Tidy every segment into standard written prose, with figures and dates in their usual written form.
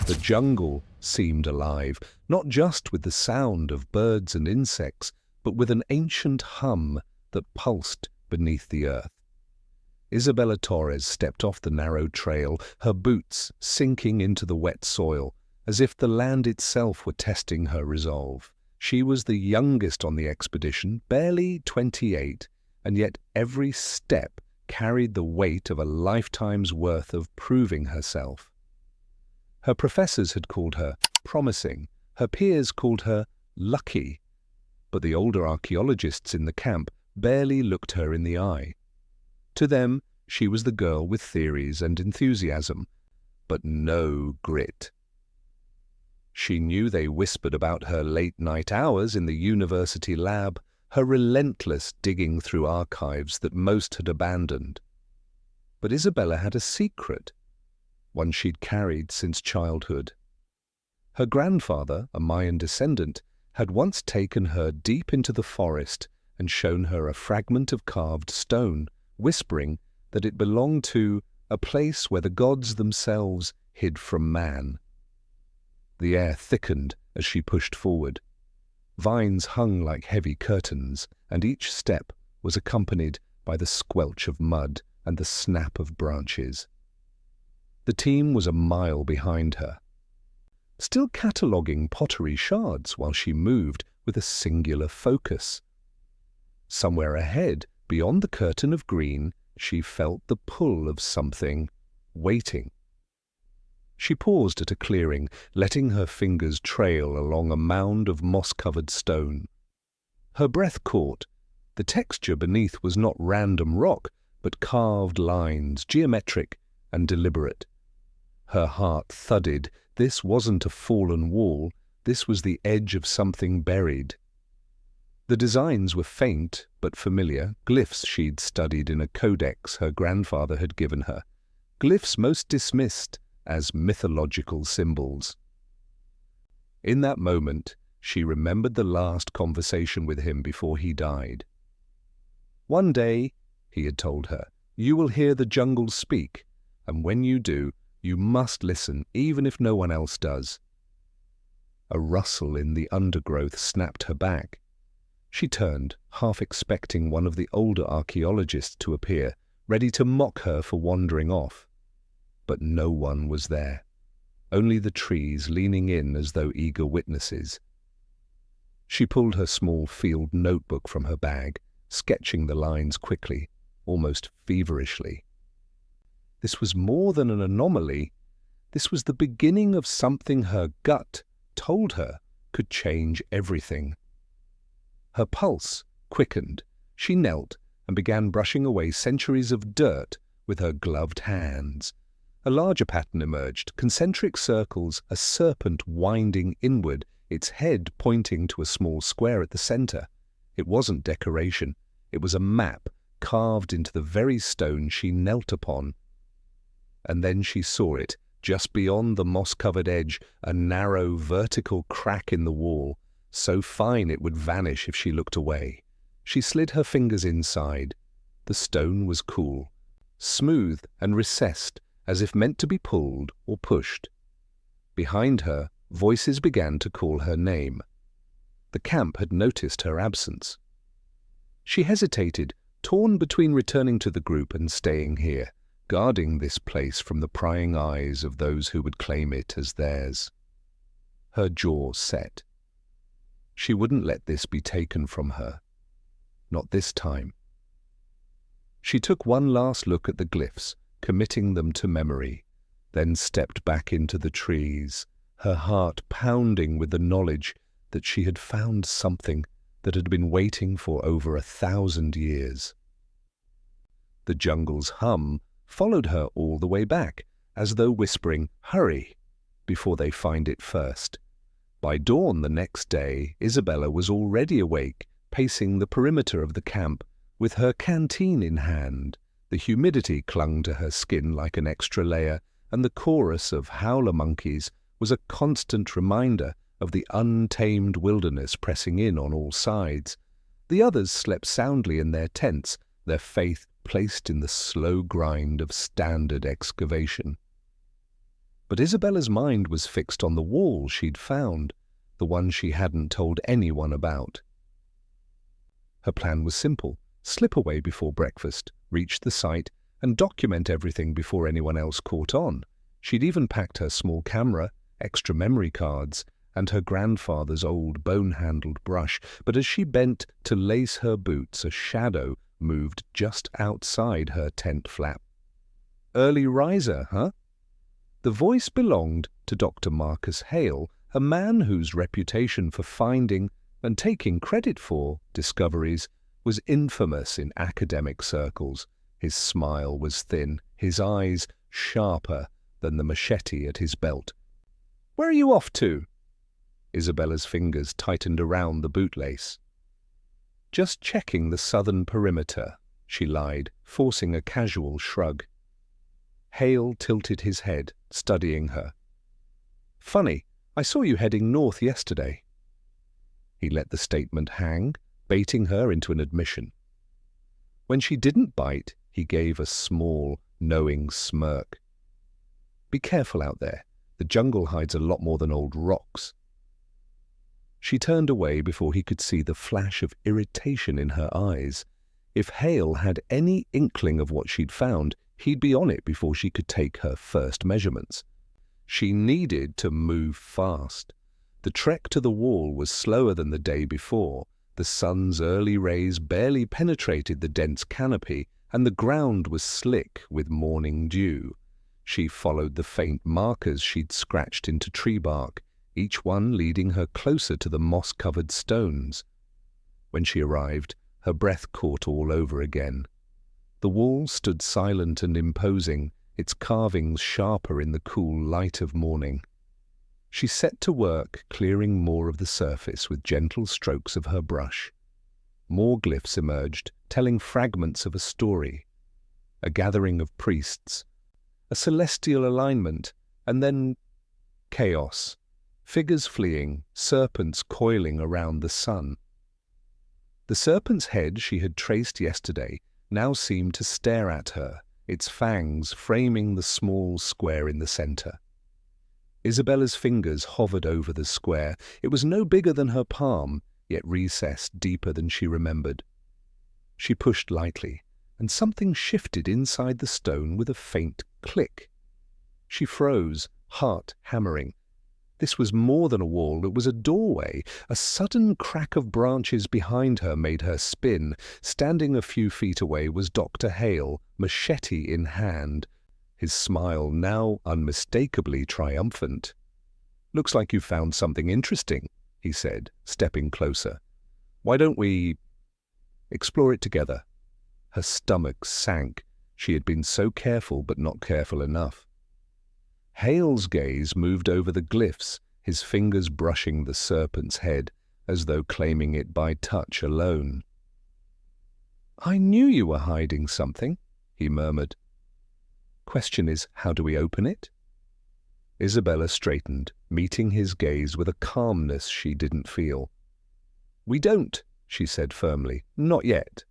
The jungle seemed alive, not just with the sound of birds and insects, but with an ancient hum that pulsed beneath the earth. Isabella Torres stepped off the narrow trail, her boots sinking into the wet soil, as if the land itself were testing her resolve. She was the youngest on the expedition, barely 28, and yet every step carried the weight of a lifetime's worth of proving herself. Her professors had called her promising, her peers called her lucky, but the older archaeologists in the camp barely looked her in the eye. To them, she was the girl with theories and enthusiasm, but no grit. She knew they whispered about her late-night hours in the university lab, her relentless digging through archives that most had abandoned. But Isabella had a secret, one she'd carried since childhood. Her grandfather, a Mayan descendant, had once taken her deep into the forest and shown her a fragment of carved stone, whispering that it belonged to a place where the gods themselves hid from man. The air thickened as she pushed forward. Vines hung like heavy curtains, and each step was accompanied by the squelch of mud and the snap of branches. The team was a mile behind her, still cataloguing pottery shards while she moved with a singular focus. Somewhere ahead, beyond the curtain of green, she felt the pull of something waiting. She paused at a clearing, letting her fingers trail along a mound of moss-covered stone. Her breath caught. The texture beneath was not random rock, but carved lines, geometric and deliberate. Her heart thudded. This wasn't a fallen wall. This was the edge of something buried. The designs were faint but familiar, glyphs she'd studied in a codex her grandfather had given her, glyphs most dismissed as mythological symbols. In that moment, she remembered the last conversation with him before he died. "One day," he had told her, "you will hear the jungle speak, and when you do, you must listen, even if no one else does." A rustle in the undergrowth snapped her back. She turned, half expecting one of the older archaeologists to appear, ready to mock her for wandering off. But no one was there, only the trees leaning in as though eager witnesses. She pulled her small field notebook from her bag, sketching the lines quickly, almost feverishly. This was more than an anomaly. This was the beginning of something her gut told her could change everything. Her pulse quickened. She knelt and began brushing away centuries of dirt with her gloved hands. A larger pattern emerged, concentric circles, a serpent winding inward, its head pointing to a small square at the center. It wasn't decoration. It was a map carved into the very stone she knelt upon. And then she saw it, just beyond the moss-covered edge, a narrow, vertical crack in the wall, so fine it would vanish if she looked away. She slid her fingers inside. The stone was cool, smooth and recessed, as if meant to be pulled or pushed. Behind her, voices began to call her name. The camp had noticed her absence. She hesitated, torn between returning to the group and staying here, guarding this place from the prying eyes of those who would claim it as theirs. Her jaw set. She wouldn't let this be taken from her. Not this time. She took one last look at the glyphs, committing them to memory, then stepped back into the trees, her heart pounding with the knowledge that she had found something that had been waiting for over 1,000 years. The jungle's hum followed her all the way back, as though whispering, "Hurry," before they find it first. By dawn the next day, Isabella was already awake, pacing the perimeter of the camp, with her canteen in hand. The humidity clung to her skin like an extra layer, and the chorus of howler monkeys was a constant reminder of the untamed wilderness pressing in on all sides. The others slept soundly in their tents, their faith placed in the slow grind of standard excavation. But Isabella's mind was fixed on the wall she'd found, the one she hadn't told anyone about. Her plan was simple: slip away before breakfast, reach the site, and document everything before anyone else caught on. She'd even packed her small camera, extra memory cards, and her grandfather's old bone-handled brush, but as she bent to lace her boots, a shadow moved just outside her tent flap. "Early riser, huh?" The voice belonged to Dr. Marcus Hale, a man whose reputation for finding and taking credit for discoveries was infamous in academic circles. His smile was thin, his eyes sharper than the machete at his belt. "Where are you off to?" Isabella's fingers tightened around the bootlace. "Just checking the southern perimeter," she lied, forcing a casual shrug. Hale tilted his head, studying her. "Funny, I saw you heading north yesterday." He let the statement hang, baiting her into an admission. When she didn't bite, he gave a small, knowing smirk. "Be careful out there. The jungle hides a lot more than old rocks." She turned away before he could see the flash of irritation in her eyes. If Hale had any inkling of what she'd found, he'd be on it before she could take her first measurements. She needed to move fast. The trek to the wall was slower than the day before. The sun's early rays barely penetrated the dense canopy, and the ground was slick with morning dew. She followed the faint markers she'd scratched into tree bark, each one leading her closer to the moss-covered stones. When she arrived, her breath caught all over again. The wall stood silent and imposing, its carvings sharper in the cool light of morning. She set to work, clearing more of the surface with gentle strokes of her brush. More glyphs emerged, telling fragments of a story. A gathering of priests, a celestial alignment, and then chaos. Figures fleeing, serpents coiling around the sun. The serpent's head she had traced yesterday now seemed to stare at her, its fangs framing the small square in the center. Isabella's fingers hovered over the square. It was no bigger than her palm, yet recessed deeper than she remembered. She pushed lightly, and something shifted inside the stone with a faint click. She froze, heart hammering. This was more than a wall, it was a doorway. A sudden crack of branches behind her made her spin. Standing a few feet away was Dr. Hale, machete in hand, his smile now unmistakably triumphant. "Looks like you found something interesting," he said, stepping closer. "Why don't we explore it together?" Her stomach sank. She had been so careful, but not careful enough. Hale's gaze moved over the glyphs, his fingers brushing the serpent's head, as though claiming it by touch alone. "I knew you were hiding something," he murmured. "Question is, how do we open it?" Isabella straightened, meeting his gaze with a calmness she didn't feel. "We don't," she said firmly. "Not yet."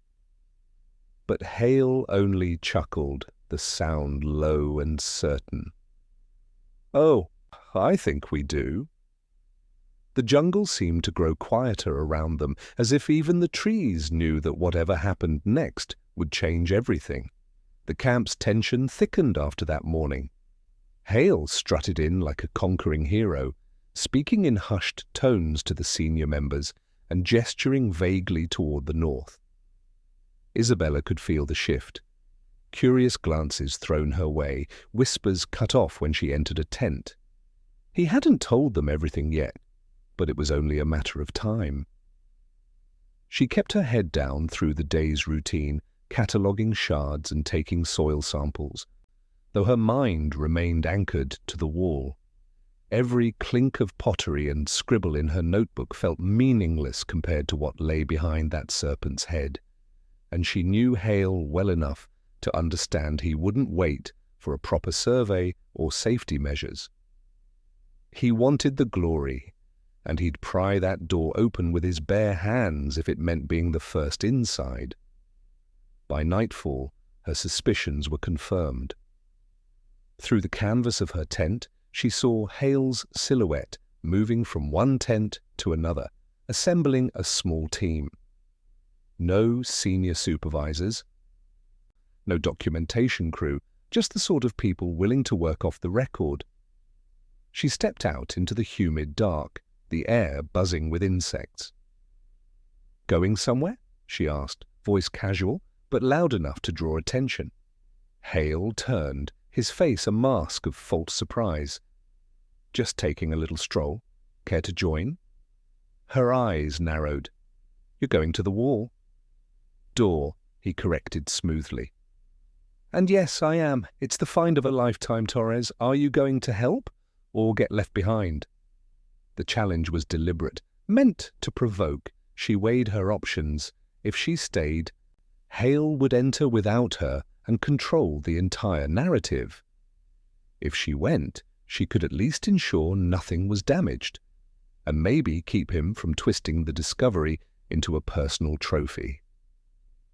But Hale only chuckled, the sound low and certain. "Oh, I think we do." The jungle seemed to grow quieter around them, as if even the trees knew that whatever happened next would change everything. The camp's tension thickened after that morning. Hale strutted in like a conquering hero, speaking in hushed tones to the senior members and gesturing vaguely toward the north. Isabella could feel the shift. Curious glances thrown her way, whispers cut off when she entered a tent. He hadn't told them everything yet, but it was only a matter of time. She kept her head down through the day's routine, cataloguing shards and taking soil samples, though her mind remained anchored to the wall. Every clink of pottery and scribble in her notebook felt meaningless compared to what lay behind that serpent's head, and she knew Hale well enough to understand he wouldn't wait for a proper survey or safety measures. He wanted the glory, and he'd pry that door open with his bare hands if it meant being the first inside. By nightfall, her suspicions were confirmed. Through the canvas of her tent, she saw Hale's silhouette moving from one tent to another, assembling a small team. No senior supervisors, no documentation crew, just the sort of people willing to work off the record. She stepped out into the humid dark, the air buzzing with insects. "Going somewhere?" she asked, voice casual, but loud enough to draw attention. Hale turned, his face a mask of false surprise. "Just taking a little stroll. Care to join?" Her eyes narrowed. "You're going to the wall." "Door," he corrected smoothly. "And yes, I am. It's the find of a lifetime, Torres. Are you going to help or get left behind?" The challenge was deliberate, meant to provoke. She weighed her options. If she stayed, Hale would enter without her and control the entire narrative. If she went, she could at least ensure nothing was damaged, and maybe keep him from twisting the discovery into a personal trophy.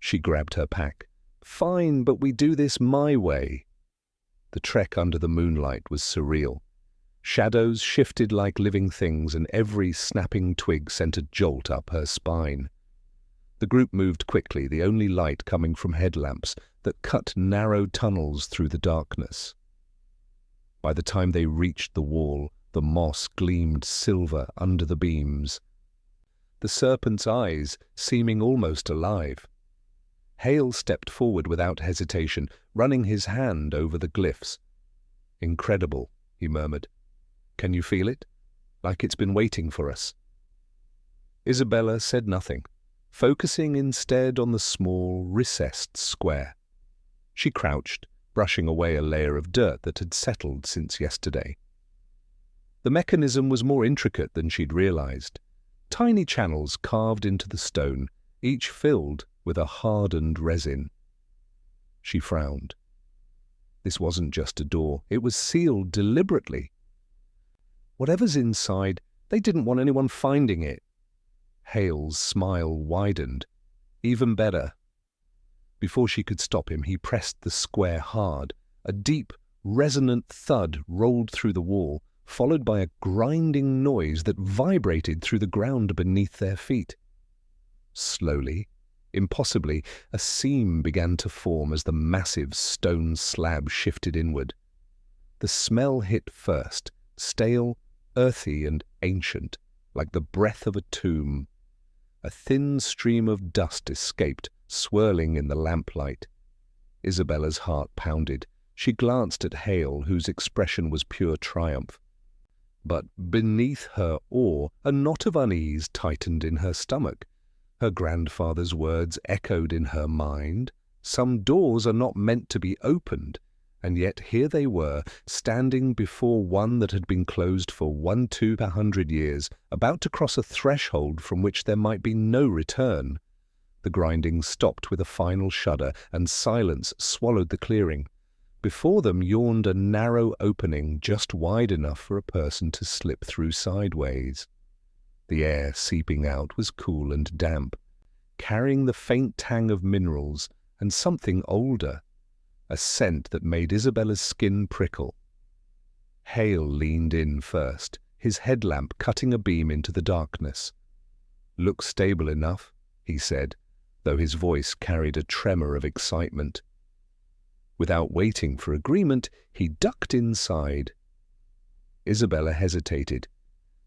She grabbed her pack. "Fine, but we do this my way." The trek under the moonlight was surreal. Shadows shifted like living things, and every snapping twig sent a jolt up her spine. The group moved quickly, the only light coming from headlamps that cut narrow tunnels through the darkness. By the time they reached the wall, the moss gleamed silver under the beams, the serpent's eyes seeming almost alive. Hale stepped forward without hesitation, running his hand over the glyphs. "Incredible," he murmured. "Can you feel it? Like it's been waiting for us." Isabella said nothing, focusing instead on the small, recessed square. She crouched, brushing away a layer of dirt that had settled since yesterday. The mechanism was more intricate than she'd realized. Tiny channels carved into the stone, each filled with a hardened resin. She frowned. This wasn't just a door, it was sealed deliberately. Whatever's inside, they didn't want anyone finding it. Hale's smile widened. Even better. Before she could stop him, he pressed the square hard. A deep, resonant thud rolled through the wall, followed by a grinding noise that vibrated through the ground beneath their feet. Slowly, impossibly, a seam began to form as the massive stone slab shifted inward. The smell hit first, stale, earthy, and ancient, like the breath of a tomb. A thin stream of dust escaped, swirling in the lamplight. Isabella's heart pounded. She glanced at Hale, whose expression was pure triumph. But beneath her awe, a knot of unease tightened in her stomach. Her grandfather's words echoed in her mind. Some doors are not meant to be opened, and yet here they were, standing before one that had been closed for 200 years, about to cross a threshold from which there might be no return. The grinding stopped with a final shudder, and silence swallowed the clearing. Before them yawned a narrow opening just wide enough for a person to slip through sideways. The air seeping out was cool and damp, carrying the faint tang of minerals and something older, a scent that made Isabella's skin prickle. Hale leaned in first, his headlamp cutting a beam into the darkness. "Looks stable enough," he said, though his voice carried a tremor of excitement. Without waiting for agreement, he ducked inside. Isabella hesitated.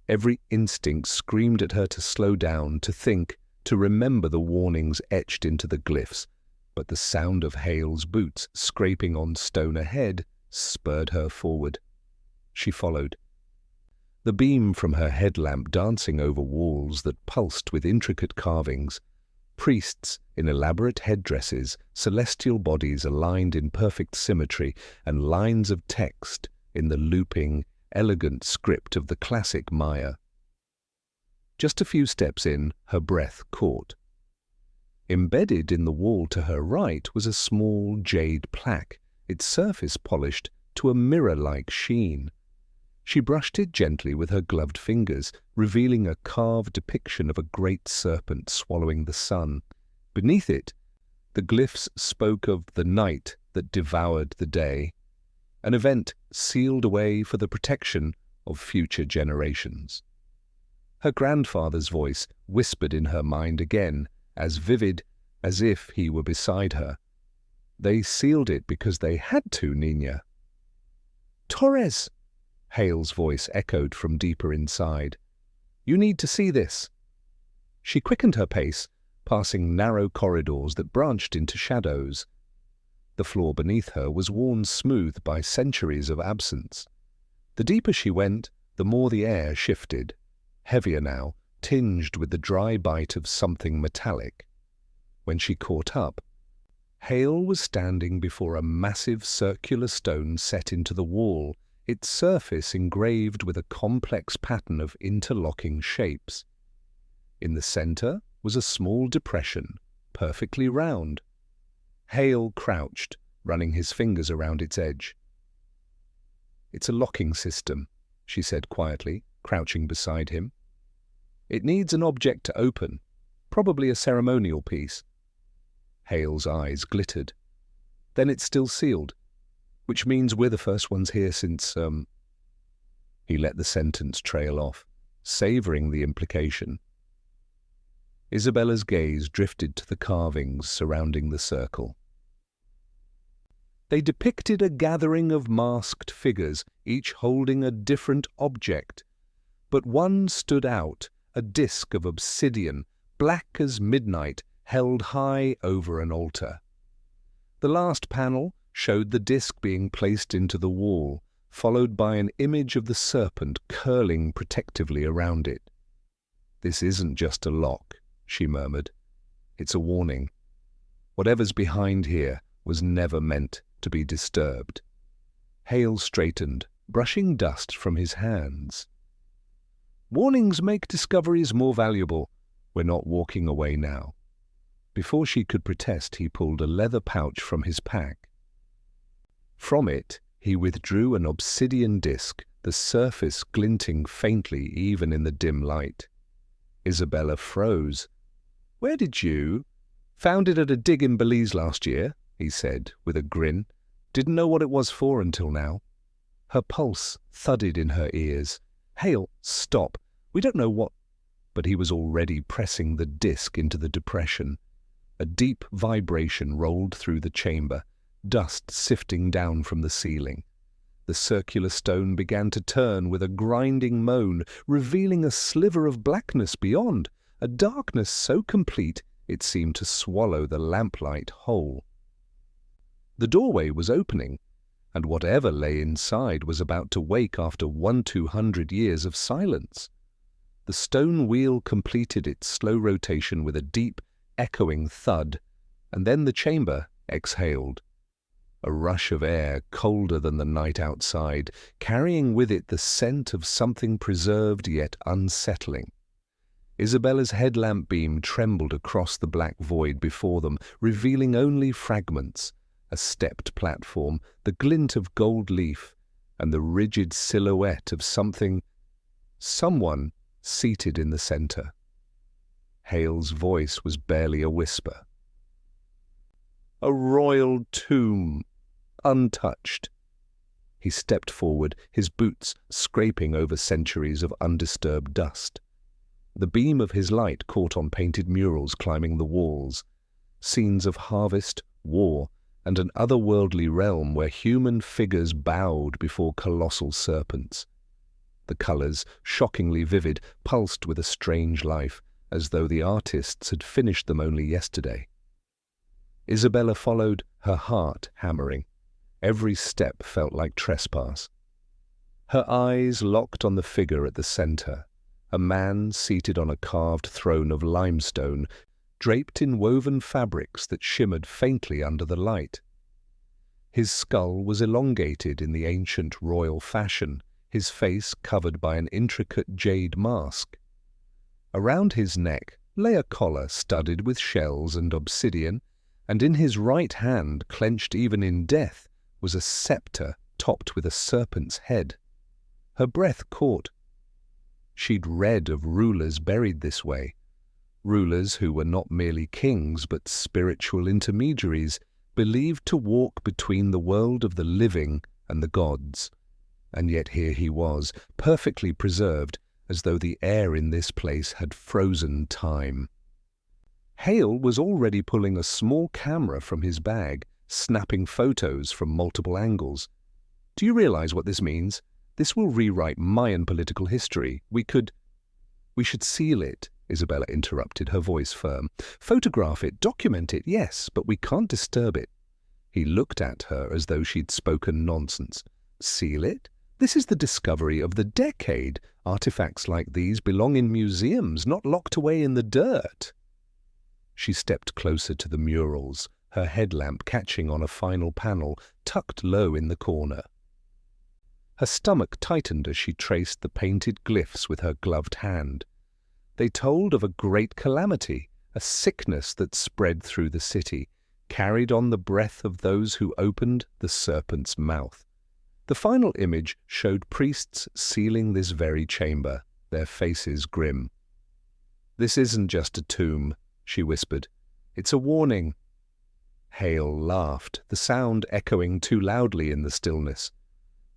Every instinct screamed at her to slow down, to think, to remember the warnings etched into the glyphs, but the sound of Hale's boots scraping on stone ahead spurred her forward. She followed. The beam from her headlamp dancing over walls that pulsed with intricate carvings, priests in elaborate headdresses, celestial bodies aligned in perfect symmetry, and lines of text in the looping, elegant script of the classic Maya. Just a few steps in, her breath caught. Embedded in the wall to her right was a small jade plaque, its surface polished to a mirror-like sheen. She brushed it gently with her gloved fingers, revealing a carved depiction of a great serpent swallowing the sun. Beneath it, the glyphs spoke of the night that devoured the day, an event sealed away for the protection of future generations. Her grandfather's voice whispered in her mind again, as vivid as if he were beside her. They sealed it because they had to, Niña. Torres! Hale's voice echoed from deeper inside. You need to see this. She quickened her pace, passing narrow corridors that branched into shadows. The floor beneath her was worn smooth by centuries of absence. The deeper she went, the more the air shifted, heavier now, tinged with the dry bite of something metallic. When she caught up, Hale was standing before a massive circular stone set into the wall, its surface engraved with a complex pattern of interlocking shapes. In the center was a small depression, perfectly round. Hale crouched, running his fingers around its edge. It's a locking system, she said quietly, crouching beside him. It needs an object to open, probably a ceremonial piece. Hale's eyes glittered. Then it's still sealed, which means we're the first ones here since, He let the sentence trail off, savoring the implication. Isabella's gaze drifted to the carvings surrounding the circle. They depicted a gathering of masked figures, each holding a different object. But one stood out, a disk of obsidian, black as midnight, held high over an altar. The last panel showed the disk being placed into the wall, followed by an image of the serpent curling protectively around it. This isn't just a lock, she murmured. It's a warning. Whatever's behind here was never meant to be disturbed. Hale straightened, brushing dust from his hands. Warnings make discoveries more valuable. We're not walking away now. Before she could protest, he pulled a leather pouch from his pack. From it, he withdrew an obsidian disc, the surface glinting faintly even in the dim light. Isabella froze. Where did you? Found it at a dig in Belize last year, he said, with a grin. Didn't know what it was for until now. Her pulse thudded in her ears. Hale, stop. We don't know what... But he was already pressing the disc into the depression. A deep vibration rolled through the chamber, dust sifting down from the ceiling. The circular stone began to turn with a grinding moan, revealing a sliver of blackness beyond, a darkness so complete it seemed to swallow the lamplight whole. The doorway was opening, and whatever lay inside was about to wake after 200 years of silence. The stone wheel completed its slow rotation with a deep, echoing thud, and then the chamber exhaled. A rush of air colder than the night outside, carrying with it the scent of something preserved yet unsettling. Isabella's headlamp beam trembled across the black void before them, revealing only fragments, a stepped platform, the glint of gold leaf, and the rigid silhouette of someone seated in the center. Hale's voice was barely a whisper. A royal tomb, untouched. He stepped forward, his boots scraping over centuries of undisturbed dust. The beam of his light caught on painted murals climbing the walls, scenes of harvest, war, and an otherworldly realm where human figures bowed before colossal serpents. The colors, shockingly vivid, pulsed with a strange life, as though the artists had finished them only yesterday. Isabella followed, her heart hammering. Every step felt like trespass. Her eyes locked on the figure at the center, a man seated on a carved throne of limestone, draped in woven fabrics that shimmered faintly under the light. His skull was elongated in the ancient royal fashion, his face covered by an intricate jade mask. Around his neck lay a collar studded with shells and obsidian, and in his right hand, clenched even in death, was a scepter topped with a serpent's head. Her breath caught. She'd read of rulers buried this way, rulers who were not merely kings but spiritual intermediaries, believed to walk between the world of the living and the gods. And yet here he was, perfectly preserved, as though the air in this place had frozen time. Hale was already pulling a small camera from his bag, snapping photos from multiple angles. "Do you realize what this means? This will rewrite Mayan political history. We should seal it," Isabella interrupted, her voice firm. "Photograph it, document it, yes, but we can't disturb it." He looked at her as though she'd spoken nonsense. "Seal it? This is the discovery of the decade. Artifacts like these belong in museums, not locked away in the dirt." She stepped closer to the murals, her headlamp catching on a final panel tucked low in the corner. Her stomach tightened as she traced the painted glyphs with her gloved hand. They told of a great calamity, a sickness that spread through the city, carried on the breath of those who opened the serpent's mouth. The final image showed priests sealing this very chamber, their faces grim. "This isn't just a tomb," she whispered. "It's a warning." Hale laughed, the sound echoing too loudly in the stillness.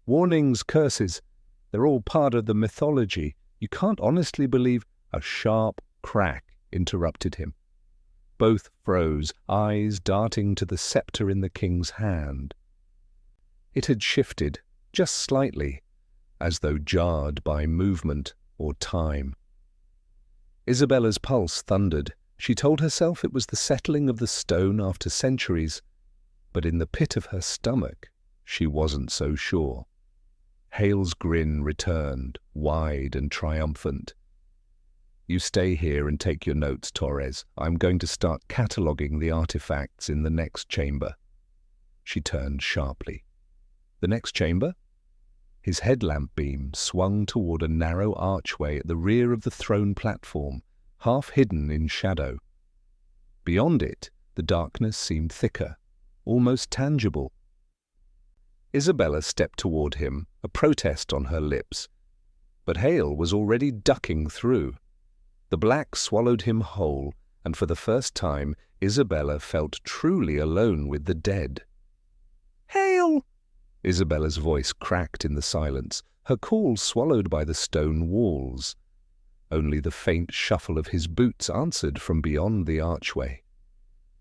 "Warnings, curses, they're all part of the mythology. You can't honestly believe—" A sharp crack interrupted him. Both froze, eyes darting to the scepter in the king's hand. It had shifted, just slightly, as though jarred by movement or time. Isabella's pulse thundered. She told herself it was the settling of the stone after centuries, but in the pit of her stomach she wasn't so sure. Hale's grin returned, wide and triumphant. "You stay here and take your notes, Torres. I'm going to start cataloguing the artifacts in the next chamber." She turned sharply. "The next chamber?" His headlamp beam swung toward a narrow archway at the rear of the throne platform, half hidden in shadow. Beyond it, the darkness seemed thicker, almost tangible. Isabella stepped toward him, a protest on her lips. But Hale was already ducking through. The black swallowed him whole, and for the first time Isabella felt truly alone with the dead. "Hale!" Isabella's voice cracked in the silence, her call swallowed by the stone walls. Only the faint shuffle of his boots answered from beyond the archway.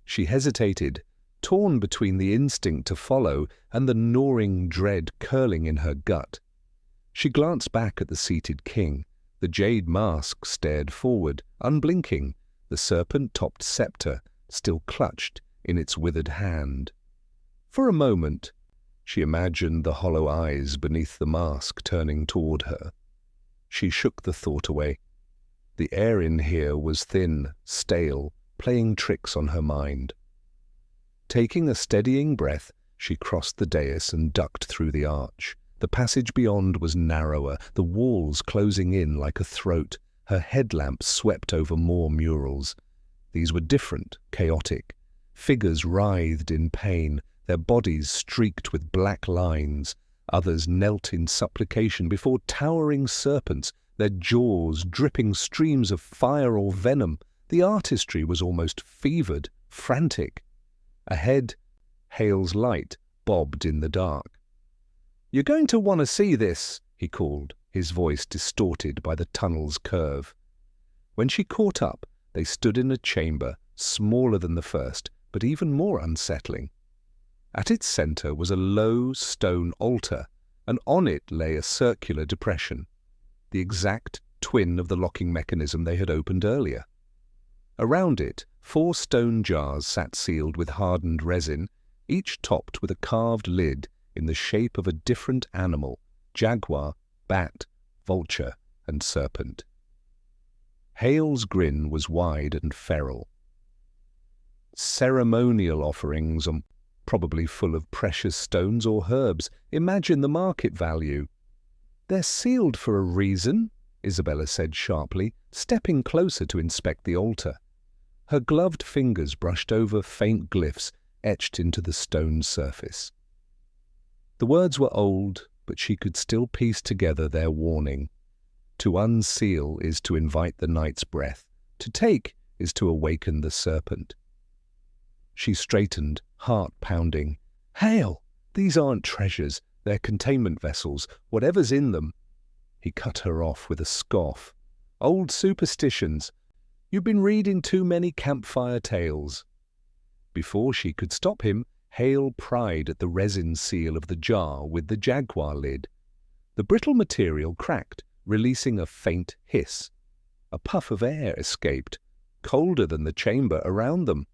She hesitated, torn between the instinct to follow and the gnawing dread curling in her gut. She glanced back at the seated king. The jade mask stared forward, unblinking, the serpent-topped scepter still clutched in its withered hand. For a moment, she imagined the hollow eyes beneath the mask turning toward her. She shook the thought away. The air in here was thin, stale, playing tricks on her mind. Taking a steadying breath, she crossed the dais and ducked through the arch. The passage beyond was narrower, the walls closing in like a throat. Her headlamp swept over more murals. These were different, chaotic. Figures writhed in pain, their bodies streaked with black lines. Others knelt in supplication before towering serpents, their jaws dripping streams of fire or venom. The artistry was almost fevered, frantic. Ahead, Hale's light bobbed in the dark. "You're going to want to see this," he called, his voice distorted by the tunnel's curve. When she caught up, they stood in a chamber, smaller than the first, but even more unsettling. At its center was a low stone altar, and on it lay a circular depression, the exact twin of the locking mechanism they had opened earlier. Around it, 4 stone jars sat sealed with hardened resin, each topped with a carved lid in the shape of a different animal: jaguar, bat, vulture, and serpent. Hale's grin was wide and feral. "Ceremonial offerings, probably full of precious stones or herbs. Imagine the market value." "They're sealed for a reason," Isabella said sharply, stepping closer to inspect the altar. Her gloved fingers brushed over faint glyphs etched into the stone surface. The words were old, but she could still piece together their warning. To unseal is to invite the night's breath. To take is to awaken the serpent. She straightened, heart pounding. "Hale, these aren't treasures. They're containment vessels, whatever's in them." He cut her off with a scoff. "Old superstitions. You've been reading too many campfire tales." Before she could stop him, Hale pried at the resin seal of the jar with the jaguar lid. The brittle material cracked, releasing a faint hiss. A puff of air escaped, colder than the chamber around them.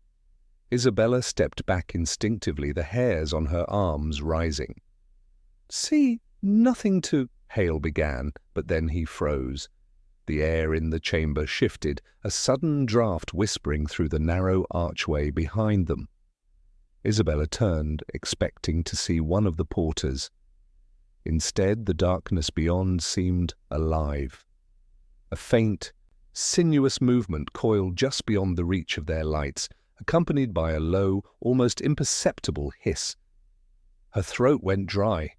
Isabella stepped back instinctively, the hairs on her arms rising. "See, nothing to—" Hale began, but then he froze. The air in the chamber shifted, a sudden draught whispering through the narrow archway behind them. Isabella turned, expecting to see one of the porters. Instead, the darkness beyond seemed alive. A faint, sinuous movement coiled just beyond the reach of their lights, accompanied by a low, almost imperceptible hiss. Her throat went dry.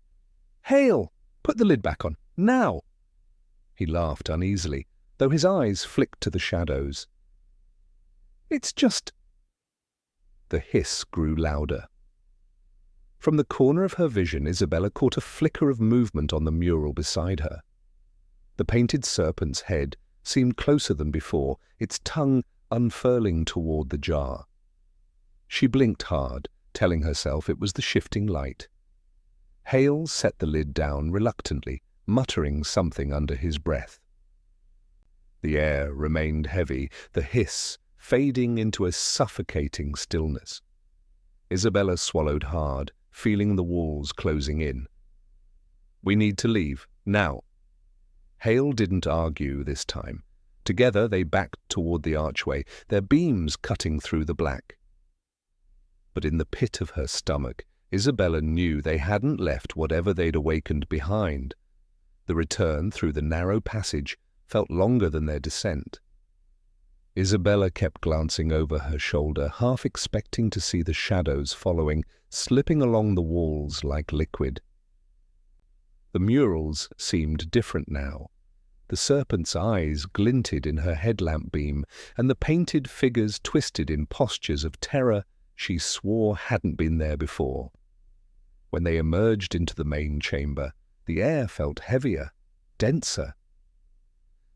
"Hale! Put the lid back on, now!" He laughed uneasily, though his eyes flicked to the shadows. "It's just—" The hiss grew louder. From the corner of her vision, Isabella caught a flicker of movement on the mural beside her. The painted serpent's head seemed closer than before, its tongue unfurling toward the jar. She blinked hard, telling herself it was the shifting light. Hale set the lid down reluctantly, muttering something under his breath. The air remained heavy, the hiss fading into a suffocating stillness. Isabella swallowed hard, feeling the walls closing in. "We need to leave, now." Hale didn't argue this time. Together they backed toward the archway, their beams cutting through the black. But in the pit of her stomach, Isabella knew they hadn't left whatever they'd awakened behind. The return through the narrow passage felt longer than their descent. Isabella kept glancing over her shoulder, half expecting to see the shadows following, slipping along the walls like liquid. The murals seemed different now. The serpent's eyes glinted in her headlamp beam, and the painted figures twisted in postures of terror she swore hadn't been there before. When they emerged into the main chamber, the air felt heavier, denser.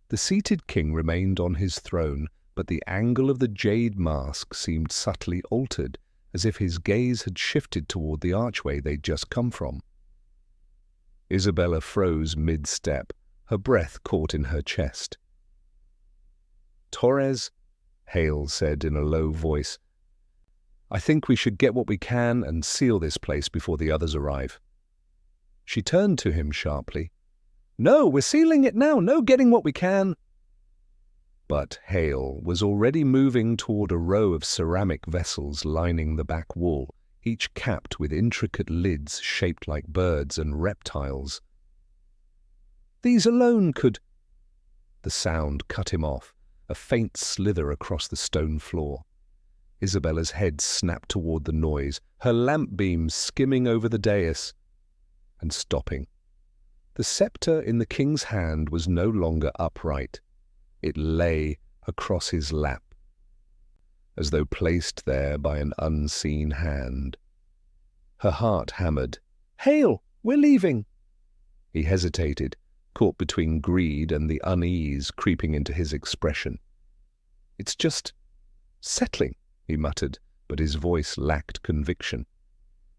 The seated king remained on his throne, but the angle of the jade mask seemed subtly altered, as if his gaze had shifted toward the archway they'd just come from. Isabella froze mid-step, her breath caught in her chest. "Torres," Hale said in a low voice, "I think we should get what we can and seal this place before the others arrive." She turned to him sharply. "No, we're sealing it now, no getting what we can." But Hale was already moving toward a row of ceramic vessels lining the back wall, each capped with intricate lids shaped like birds and reptiles. "These alone could—" The sound cut him off, a faint slither across the stone floor. Isabella's head snapped toward the noise, her lamp beam skimming over the dais and stopping. The scepter in the king's hand was no longer upright. It lay across his lap, as though placed there by an unseen hand. Her heart hammered. "Hale, we're leaving!" He hesitated, caught between greed and the unease creeping into his expression. "It's just settling," he muttered, but his voice lacked conviction.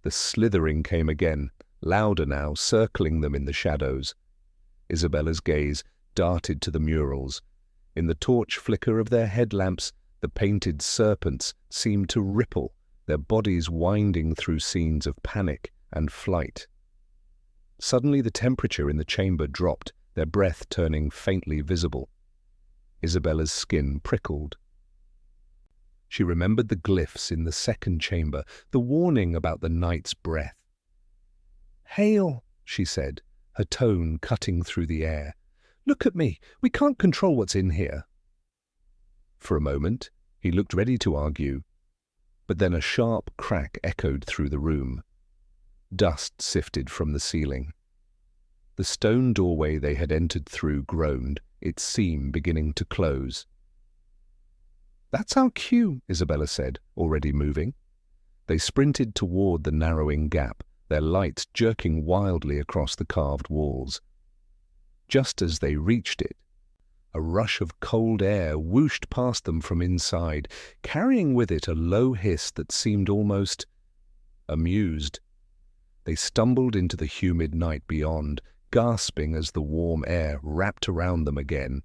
The slithering came again, louder now, circling them in the shadows. Isabella's gaze darted to the murals. In the torch flicker of their headlamps, the painted serpents seemed to ripple, their bodies winding through scenes of panic and flight. Suddenly the temperature in the chamber dropped, their breath turning faintly visible. Isabella's skin prickled. She remembered the glyphs in the second chamber, the warning about the night's breath. "Hale," she said, her tone cutting through the air. "Look at me. We can't control what's in here." For a moment, he looked ready to argue, but then a sharp crack echoed through the room. Dust sifted from the ceiling. The stone doorway they had entered through groaned, its seam beginning to close. "That's our cue," Isabella said, already moving. They sprinted toward the narrowing gap, their light jerking wildly across the carved walls. Just as they reached it, a rush of cold air whooshed past them from inside, carrying with it a low hiss that seemed almost amused. They stumbled into the humid night beyond, gasping as the warm air wrapped around them again.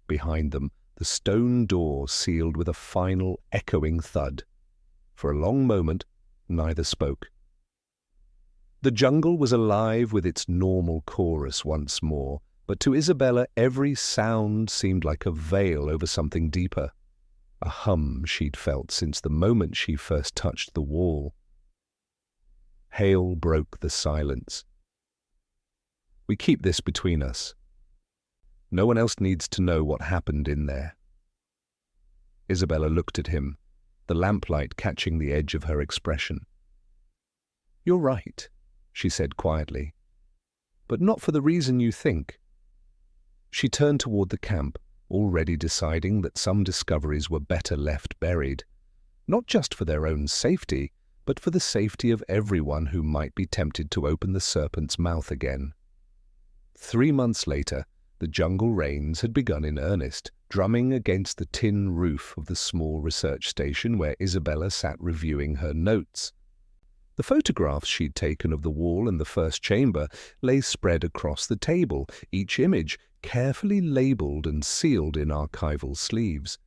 Behind them, the stone door sealed with a final echoing thud. For a long moment, neither spoke. The jungle was alive with its normal chorus once more, but to Isabella every sound seemed like a veil over something deeper, a hum she'd felt since the moment she first touched the wall. Hale broke the silence. "We keep this between us. No one else needs to know what happened in there." Isabella looked at him, the lamplight catching the edge of her expression. "You're right," she said quietly, "but not for the reason you think." She turned toward the camp, already deciding that some discoveries were better left buried, not just for their own safety, but for the safety of everyone who might be tempted to open the serpent's mouth again. 3 months later, the jungle rains had begun in earnest, drumming against the tin roof of the small research station where Isabella sat reviewing her notes. The photographs she'd taken of the wall and the first chamber lay spread across the table, each image carefully labelled and sealed in archival sleeves.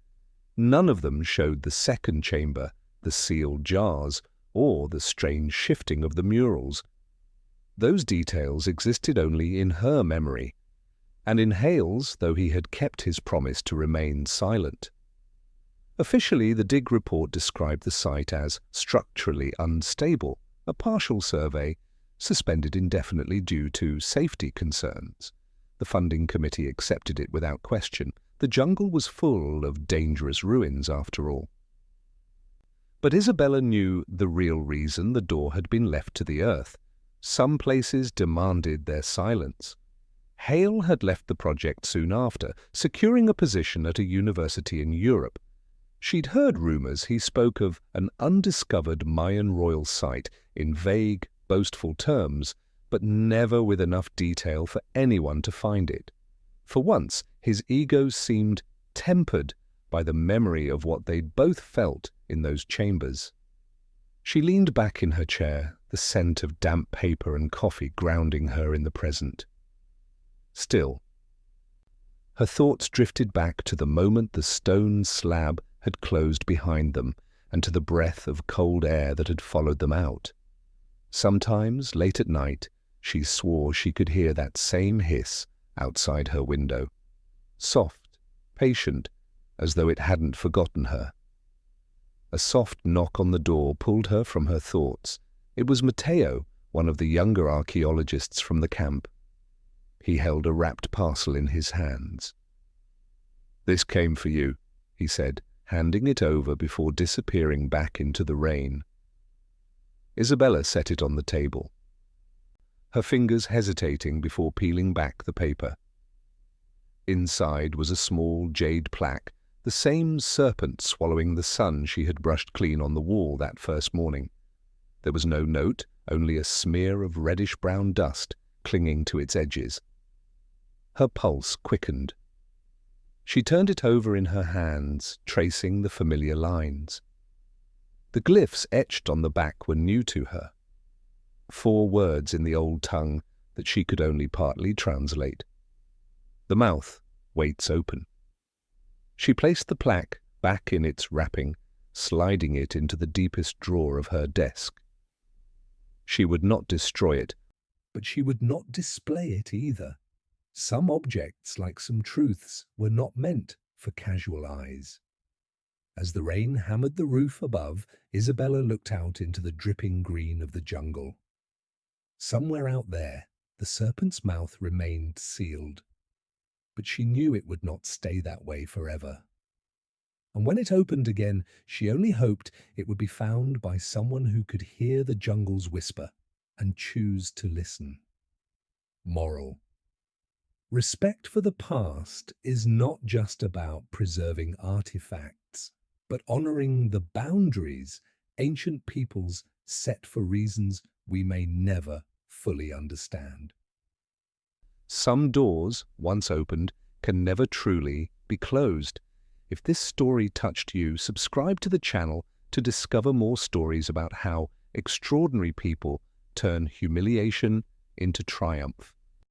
None of them showed the second chamber, the sealed jars, or the strange shifting of the murals. Those details existed only in her memory, and in Hale's, though he had kept his promise to remain silent. Officially, the dig report described the site as structurally unstable, a partial survey, suspended indefinitely due to safety concerns. The funding committee accepted it without question. The jungle was full of dangerous ruins, after all. But Isabella knew the real reason the door had been left to the earth. Some places demanded their silence. Hale had left the project soon after, securing a position at a university in Europe. She'd heard rumors he spoke of an undiscovered Mayan royal site in vague, boastful terms, but never with enough detail for anyone to find it. For once, his ego seemed tempered by the memory of what they'd both felt in those chambers. She leaned back in her chair, the scent of damp paper and coffee grounding her in the present. Still, her thoughts drifted back to the moment the stone slab had closed behind them and to the breath of cold air that had followed them out. Sometimes, late at night, she swore she could hear that same hiss outside her window, soft, patient, as though it hadn't forgotten her. A soft knock on the door pulled her from her thoughts. It was Matteo, one of the younger archaeologists from the camp. He held a wrapped parcel in his hands. "This came for you," he said, handing it over before disappearing back into the rain. Isabella set it on the table, her fingers hesitating before peeling back the paper. Inside was a small jade plaque, the same serpent swallowing the sun she had brushed clean on the wall that first morning. There was no note, only a smear of reddish-brown dust clinging to its edges. Her pulse quickened. She turned it over in her hands, tracing the familiar lines. The glyphs etched on the back were new to her. 4 words in the old tongue that she could only partly translate. The mouth waits open. She placed the plaque back in its wrapping, sliding it into the deepest drawer of her desk. She would not destroy it, but she would not display it either. Some objects, like some truths, were not meant for casual eyes. As the rain hammered the roof above, Isabella looked out into the dripping green of the jungle. Somewhere out there, the serpent's mouth remained sealed, but she knew it would not stay that way forever. And when it opened again, she only hoped it would be found by someone who could hear the jungle's whisper and choose to listen. Moral: respect for the past is not just about preserving artifacts, but honoring the boundaries ancient peoples set for reasons we may never fully understand. Some doors, once opened, can never truly be closed. If this story touched you, subscribe to the channel to discover more stories about how extraordinary people turn humiliation into triumph.